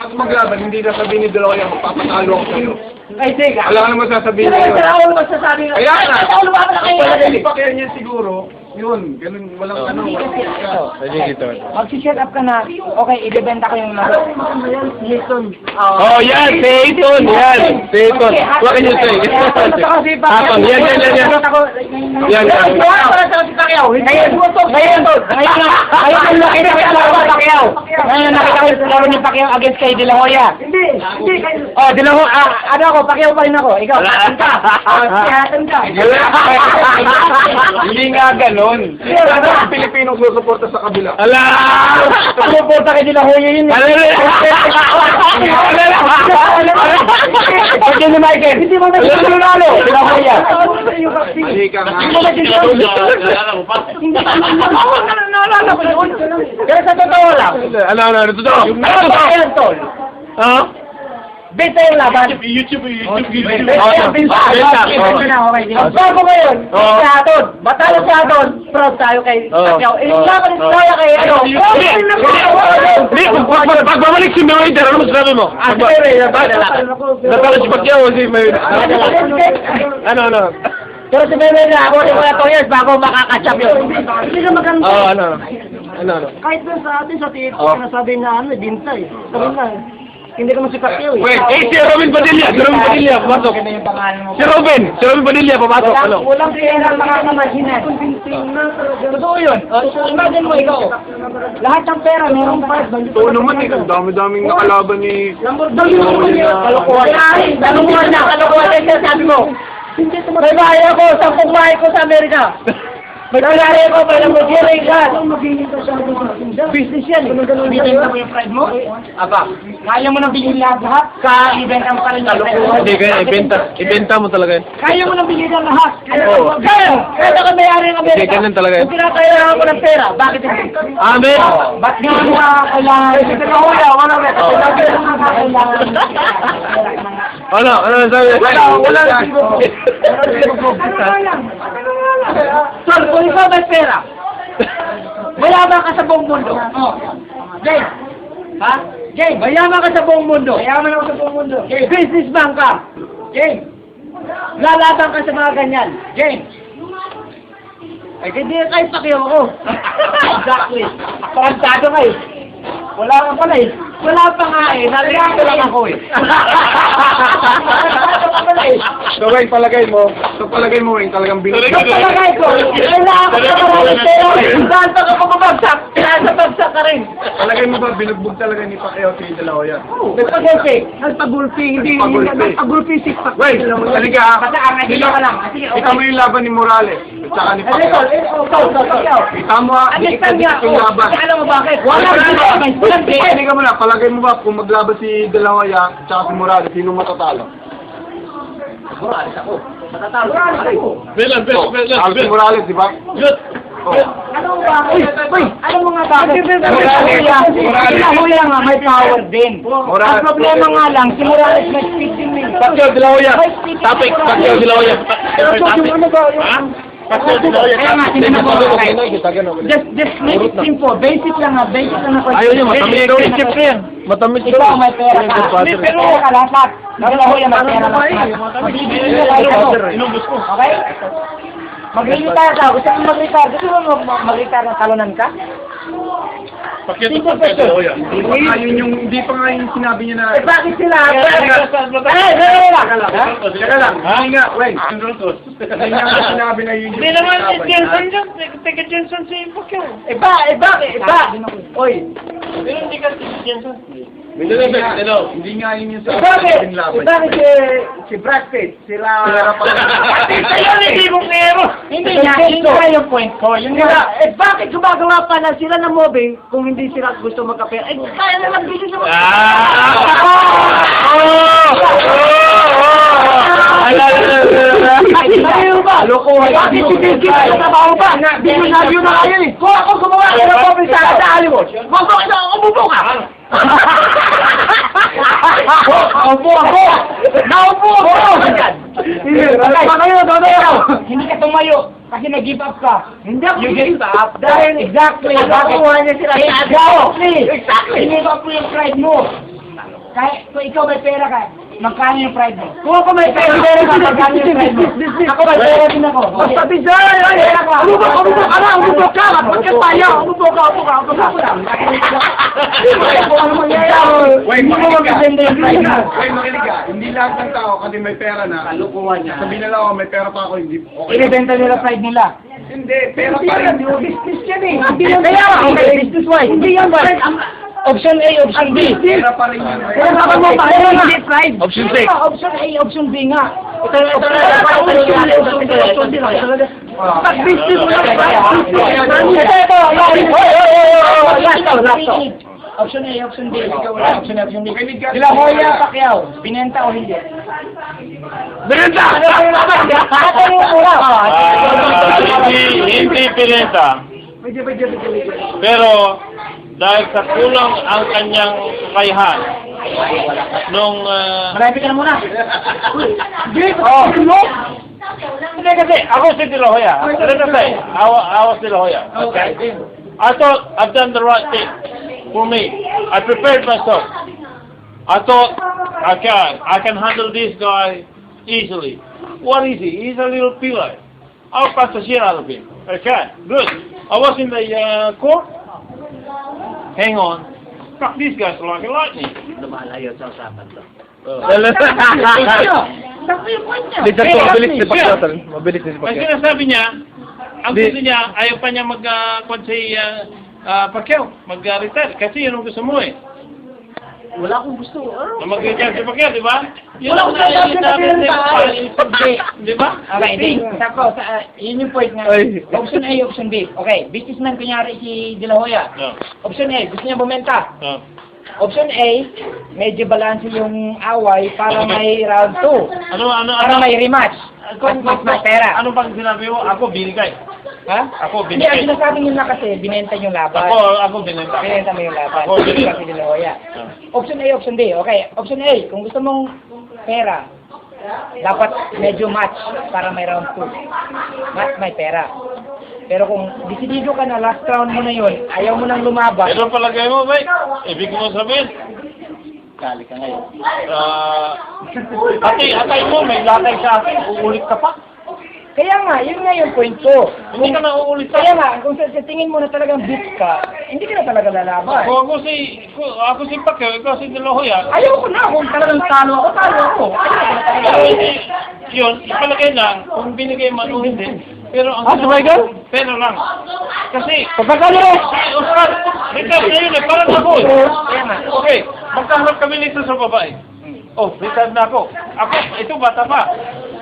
At maglaban, hindi na sabihin ni Dalawa yan, magpapatalo ako sa'yo. Ay, sige. Wala ka naman sasabihin Sila ngayon. ako naman sasabi nga. Kaya na. Ako lumaban na kayo. Hindi pa kaya niya siguro. Yun, ganun, walang ano. Pwede dito. Mag-set up ka na. Okay, ibebenta ko yung laro. Listen. Oh, yan! Seiton! Yan! Seiton! Huwag niyo say. Tapang! Yan, yan, yan, yan! Yan, yan. Ngayon nakita ko yung laro ni Pacquiao. Ngayon nakita ko yung laro ni Pacquiao against kay De La Hoya. Hindi. Oh, De La Hoya. Ano ako? Pacquiao pa rin ako. Ikaw. Hatan ka. Hindi nga ganun. Ang Pilipinong susuporta sa kabila. Ala! Sumuporta kay De La Hoya yun. Pagyan ni Michael. Hindi mo na sinunalo. De La Hoya. Mali ka nga. Naalala ko yun. Pero sa totoo lang. Ano, totoo? Ano tol? Ha? Benta yung laban. YouTube video. Bago ngayon, sa aton, batalo sa aton, proud tayo kay Pacquiao. Laban is tayo kay ano. Pagbabalik si Mayweather, ano masasabi mo? Natalo si Pacquiao si Mayweather. Ano? Pero si Mayweather, ako rin mga 2 years bago makakachap yun. Hindi ka maganda. Oo, ano? Kahit doon sa atin, sa tito, nasabi na ano, dinta eh. Sabi na, hindi ka si Pacquiao eh. Wait, si Robin Padilla, papasok. Si Robin Padilla, papasok. Ano? Walang pera mga kamasinan. Totoo yun. Imagine mo ikaw. Lahat ng pera, meron pa. Oo naman eh, ang dami-daming nakalaban ni... Kalokohan na. Kalokohan na sabi mo. May bahay ako, 10 bahay ko sa Amerika. May bahay ako, may lambujiring ka. Business yan eh. Binenta mo yung pride mo? Aba, kaya mo nang bilhin lahat, ka-ibenta mo pa rin yung pride mo. Hindi, kaya ibenta mo talaga yun. Kaya mo nang bilhin ang lahat. Oo. Kaya ka may-ari ng Amerika. Hindi, ganun talaga yun. Kung pinakailangan mo ng pera, bakit hindi? Amen! Ba't nga mo kailangan? Kasi kahula, wala ba? Ano sabi? Wala. Sol, kung ikaw may pera, mayaman ka sa buong mundo. Jay, ha? Jay, mayaman ka sa buong mundo. Mayaman ako sa buong mundo. Jay, businessman ka. Jay, lalaban ka sa mga ganyan. Jay, ay hindi kayo Pacquiao ako. Exactly. Parantado kayo. Wala ka pala eh. Wala pa nga eh. Nalilito lang ako eh. Parantado ka pala eh. So, Wayne, palagay mo, Wayne, talagang binigyan. Yung palagay ko, kailangan ko sa maraming pera. Saan pa ako bumabagsak? Nasa bagsak ka rin. Palagay mo ba, binugbog talaga ni Pacquiao si De La Hoya? Nagpagulpi, hindi Nagpagulpi. nagpagulpi si Pacquiao. Wait, halika ha. Hindi ka lang. Sige, Kita mo yung laban ni Morales at saka ni Pacquiao. Kita mo ha, dikit-dikit yung laban. Alam mo bakit? Walang Hindi ka muna, palagay mo ba kung maglaban si De La Hoya at saka si Morales, sino matatalo? Morales ako. Matatalo si Pacquiao. Si Morales, di ba? Ano ba? Ano mga bakit? Hula nga, may power din. Ang problema nga lang, si Morales may speed din eh. Pacquiao, De La Hoya. Topic, Pacquiao, De La Hoya. Ano ba? Pacquiao, De La Hoya. Kaya nga, just make it simple. Basic lang na question. Ayaw niya, matamis daw. Chip na yan. Matamis daw. Ikaw may pera ka. May pera ka lahat. De La Hoya may pera lahat. Magbibigay ka lang ito. Inubos ko. Okay? Mag-retire ka. Gusto mo mag-retire? Gusto mo mag-retire ng talunan ka? Pacquiao, De La Hoya. Hindi pa nga yung sinabi niya na... Eh, bakit sila? Teka lang. Hindi nga, Wayne. Hindi nga sinabi na yun yung... Hindi naman si Jenson dyan. Teka Jenson si Pacquiao. Bakit? Oy. Pero hindi ka si Jenson. Hindi nga yun yung Bakit? sabing laban. Bakit si Brad Pitt? Sila... Kaya hindi mo ngero. Hindi nga yung point ko. Yun nga. Bakit gumagawa pa na sila ng movie kung hindi sila gusto magkapera? Kaya na lang bilhin naman. Lokohan. Bakit si Bill Gates sa trabaho ba? Bilyon na kayo eh. Kung ako gumawa ng movie sa Hollywood, bakit ako umubo ka? Naupo ako! Hindi ka tumayo kasi nag-give up ka. Hindi ako give up. Dahil exactly. Nakuha niya sila. Exactly. Give up mo yung pride mo. Kahit kung ikaw may pera ka, magkano yung pride mo? Kung ako may pera ka, magkano yung pride mo? Ako may pera din ako. Basta design! Umubok ka na! Umubok ka! Ba't ka tayo? Umubok ka! Wait, hindi mo magaganda yung pride mo. Wait, makinig ka. Hindi lahat ng tao kasi may pera na. Kalukuhan niya. Sabihin na lang ako, may pera pa ako, hindi okay. Inibenta nila pride nila. Hindi, pera pa rin. Business yan eh. Kaya okay, business-wise. Hindi yan ba? Option A, option B. Pera pa rin yun. Kaya nga mo pa, kaya nga. Pride. Option C. Option A, option B nga. Ito pag business mo lang. Ito. Last. Option A, option B. Option A, option B. De La Hoya, Pacquiao. Binenta o hindi? Binenta! Hindi pinenta. Pero, dahil sa kulang ang kanyang kakayahan, nung, Marami ka na muna. hindi kasi, ako si De La Hoya. Let us say, I was De La Hoya. Okay? I thought I've done the right thing for me. I prepared myself. I thought I can handle this guy easily. What is he? He's a little pillar. I'll pass the shit out of him. Okay, good. I was in the court. Hang on. Fuck, these guys are like lightning. Lumalayo sa usapan to. Sakto yung point niya. Lisa to, mabilis ni Pacquiao. Mabilis ni Ang Pacquiao. sinasabi niya, ang gusto niya, ayaw pa niya Pacquiao, mag-retire. Kasi yun ang gusto mo eh. Wala akong gusto. Na mag-retire si Pacquiao, di ba? Yun Wala ang akong sabi di ba? Okay, hindi. Tapos, yun yung point nga. Ay. Option A, option B. Okay, businessman kunyari si De La Hoya. No. Option A, gusto niya bumenta. No. Option A, medyo balance yung away para may round 2. Para may rematch. Kung may pera. Ano bang sinabi mo? Ako binigay. Ha? Ako Hindi, ang binigay. sinasabi nyo na kasi, binenta yung laban. Ako binenta. Binenta mo yung laban. Ako binigay. Kasi De La Hoya. Option A, option B. Okay, option A, kung gusto mong pera, dapat medyo match para may round 2. Match may pera. Pero kung desidido ka na, last round mo na yun, ayaw mo nang lumaban. Pero palagay mo, bay, ibig mo sabihin, Kali ka ngayon. atay mo, may latay sa akin, uulit ka pa. Kaya nga, yun nga yung point ko. Hindi ka na uulit sa Kaya nga, kung sa tingin mo na talagang beat ka, hindi ka na talaga lalaban. Ako si Pacquiao, ikaw si De La Hoya. Ayaw ko na, kung talagang talo ako, talo ako. Ayaw ko na talaga. Pero hindi, yun, ipalagay lang, kung binigay man o hindi. Pero ang Sumigal? pero lang. Kasi, Pagkakali rin! Oscar, retard na yun eh, parang ako eh. Kaya nga. Okay, magkaharap kami nito sa babae. Oh, retard na ako. Ako, ito bata pa.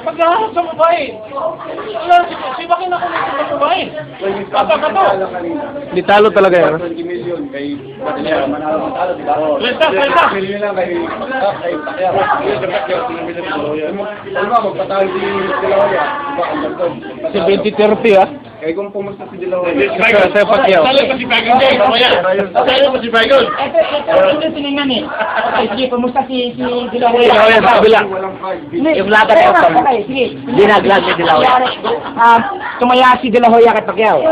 Magkaharap sa babae. Wala, si Bakin ako nito sa babae. Bata ka to. Di talo talaga yan. 20 million kay Pacquiao. Manalo ng talo, di ba? Retard. Million lang kay Pacquiao. Alam mo, magpatalo si De La Hoya. Diba, ang gantong. Si 20-30 ah. Kaya kung pumusta si De La Hoya. Sa Pacquiao. Talo pa si Bagon dyan, mamaya. Talo pa si Bagon. Ito tinignan eh. Okay, sige, kumusta si De La Hoya? De La Hoya sa kabila. Walang fight. Yung laban na okay, sige. Dinaglag ni De La Hoya. Tumaya si De La Hoya kay Pacquiao.